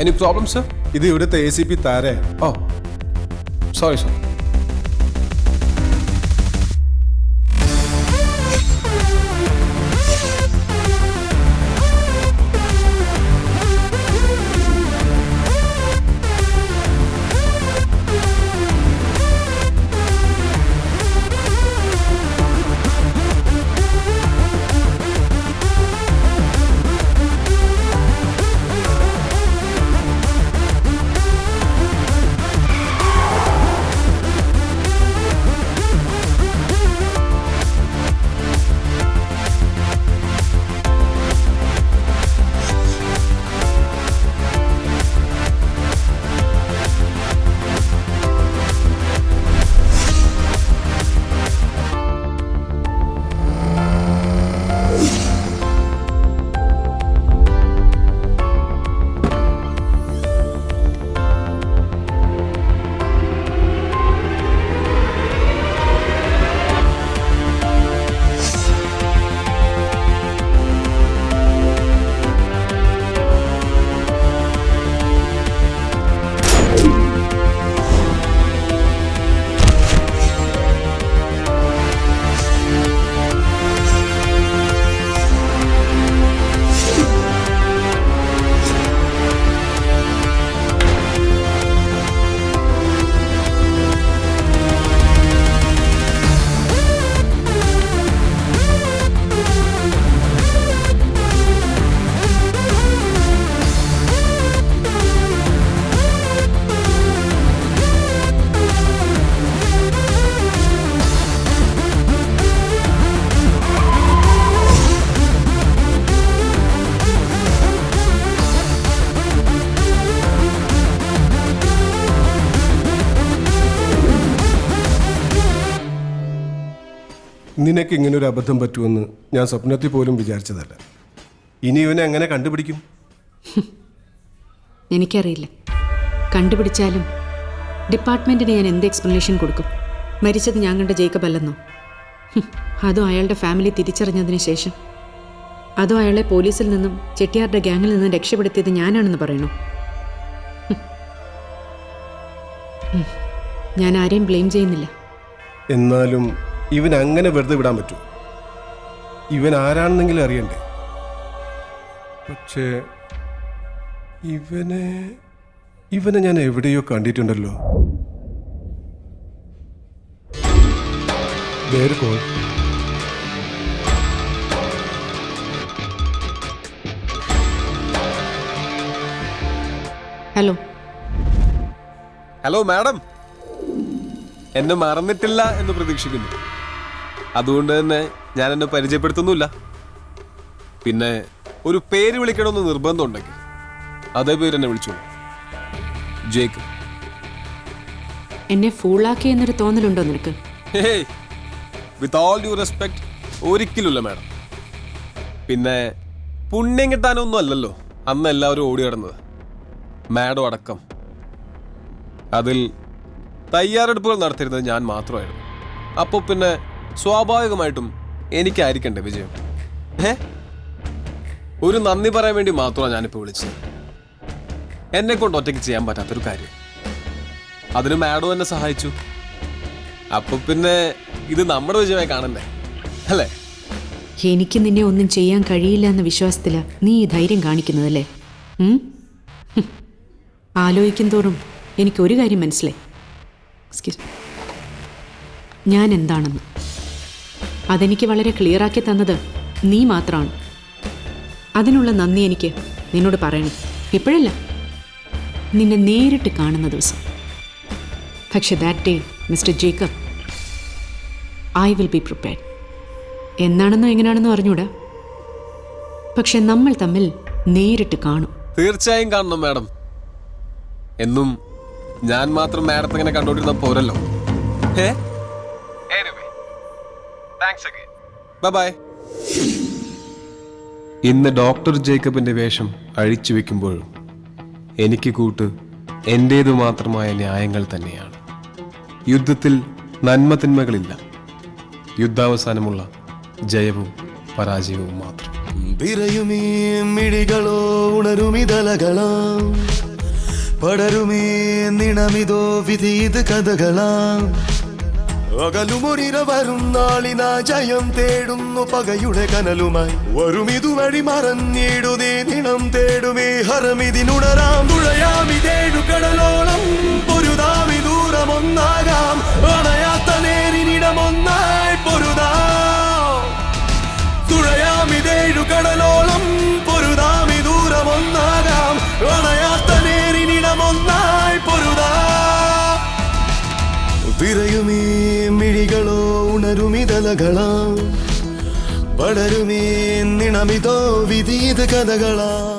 Any problem, sir? ഇത് ഇവിടുത്തെ ACP താര. Oh, sorry, sir. നിനക്ക് ഇങ്ങനെ ഒരു അബദ്ധം പറ്റുമെന്ന് ഞാൻ സ്വപ്നത്തിൽ പോലും വിചാരിച്ചതല്ല. ഇനി ഇവനെ എങ്ങനെ കണ്ടുപിടിക്കും? എനിക്കറിയില്ല. കണ്ടുപിടിച്ചാലും ഡിപ്പാർട്ട്മെൻറ്റിന് ഞാൻ എന്ത് എക്സ്പ്ലനേഷൻ കൊടുക്കും? മരിച്ചത് ഞാൻ കണ്ട ജേക്കബ് അല്ലെന്നോ? അതും അയാളുടെ ഫാമിലി തിരിച്ചറിഞ്ഞതിന് ശേഷം? അതും അയാളെ പോലീസിൽ നിന്നും ചെട്ടിയാരുടെ ഗ്യാങ്ങിൽ നിന്നും രക്ഷപ്പെടുത്തിയത് ഞാനാണെന്ന് പറയണോ? ഞാൻ ആരെയും ബ്ലെയിം ചെയ്യുന്നില്ല. എന്നാലും ഇവൻ അങ്ങനെ വെറുതെ വിടാൻ പറ്റൂ? ഇവൻ ആരാണെന്നെങ്കിലും അറിയണ്ടേ? പക്ഷേ ഇവനെ ഞാൻ എവിടെയോ കണ്ടിട്ടുണ്ടല്ലോ. ഹലോ. ഹലോ മാഡം, എന്നെ മറന്നിട്ടില്ല എന്ന് പ്രതീക്ഷിക്കുന്നു. അതുകൊണ്ട് തന്നെ ഞാൻ എന്നെ പരിചയപ്പെടുത്തുന്നില്ല. പിന്നെ ഒരു പേര് വിളിക്കണമെന്ന് നിർബന്ധമുണ്ടെങ്കിൽ അതേ പേര് എന്നെ വിളിച്ചോളൂ, ജേക്കബ്. എന്നെ ഫൂളാക്കി എന്നൊരു തോന്നലുണ്ടോ നിനക്ക്? Hey, with all due respect, ഒരിക്കലുമില്ല മാഡം. പിന്നെ പുണ്യം കിട്ടാനൊന്നും അല്ലല്ലോ അന്ന് എല്ലാവരും ഓടി കിടന്നത്, മാഡം അടക്കം. അതിൽ തയ്യാറെടുപ്പുകൾ നടത്തിയിരുന്നത് ഞാൻ മാത്രമായിരുന്നു. അപ്പോൾ പിന്നെ സ്വാഭാവികമായിട്ടും എനിക്കായിരിക്കണ്ടേ വിജയം? ഒരു നന്ദി പറയാൻ വേണ്ടി മാത്രമാണ് ഞാനിപ്പോൾ വിളിച്ചത്. എന്നെ കൊണ്ട് ഒറ്റയ്ക്ക് ചെയ്യാൻ പറ്റാത്തൊരു കാര്യം, അതിന് മാഡം എന്നെ സഹായിച്ചു. അപ്പൊ പിന്നെ ഇത് നമ്മുടെ വിജയമായി കാണണ്ടേ, അല്ലേ? എനിക്ക് നിന്നെ ഒന്നും ചെയ്യാൻ കഴിയില്ല എന്ന വിശ്വാസത്തിലാ നീ ഈ ധൈര്യം കാണിക്കുന്നതല്ലേ? ആലോചിക്കും തോറും എനിക്കൊരു കാര്യം മനസ്സിലായി. ഞാൻ എന്താണെന്ന് അതെനിക്ക് വളരെ ക്ലിയറാക്കി തന്നത് നീ മാത്രമാണ്. അതിനുള്ള നന്ദി എനിക്ക് നിന്നോട് പറയണം. ഇപ്പോഴല്ല, നിന്നെ നേരിട്ട് കാണുന്ന ദിവസം. പക്ഷെ that day mister Jacob, I will be prepared. എന്നാണെന്നോ എങ്ങനെയാണെന്നോ അറിഞ്ഞൂടാ, പക്ഷെ നമ്മൾ തമ്മിൽ നേരിട്ട് കാണും. തീർച്ചയായും കാണണം മാഡം. എന്നും ഞാൻ മാത്രം മാഡത്തെ ഇങ്ങനെ കണ്ടോണ്ടിരുന്ന പോരല്ലോ. ബൈ. ഇന്ന് ഡോക്ടർ ജേക്കബിന്റെ വേഷം അഴിച്ചു വെക്കുമ്പോഴും എനിക്ക് കൂട്ട് എന്റേതു മാത്രമായ ന്യായങ്ങൾ തന്നെയാണ്. യുദ്ധത്തിൽ നന്മതിന്മകളില്ല, യുദ്ധാവസാനമുള്ള ജയവും പരാജയവും മാത്രം. വിരയുമീ മിഴികളോ ഉണരുമിതലകളാം പടരുമേ നിണമിതോ വിധി ഇത് കഥകളാം അകലുമൊരിര വരും നാളിന ജയം തേടുന്നു പകയുടെ കനലുമായി വരും ഇതുവഴി മറഞ്ഞിടുന്നേ നിണം തേടുമേ ഹരമിതിനുണരാം തുഴയാമിതേഴു കടലോളം പൊരുതാമി ദൂരമൊന്നാകാം അണയാത്ത നേരിനിടമൊന്നായി പൊരുതാം തുഴയാമിതേഴു കടലോളം പൊരുതാമി ദൂരമൊന്നാകാം അണയാത്ത നേരിനിടമൊന്നായി പൊരുതാം വിറയുമേ മിഴികളോ ഉണരുമിതലകളാം പടരുമേ നിണമിതോ വിധീത കഥകളാം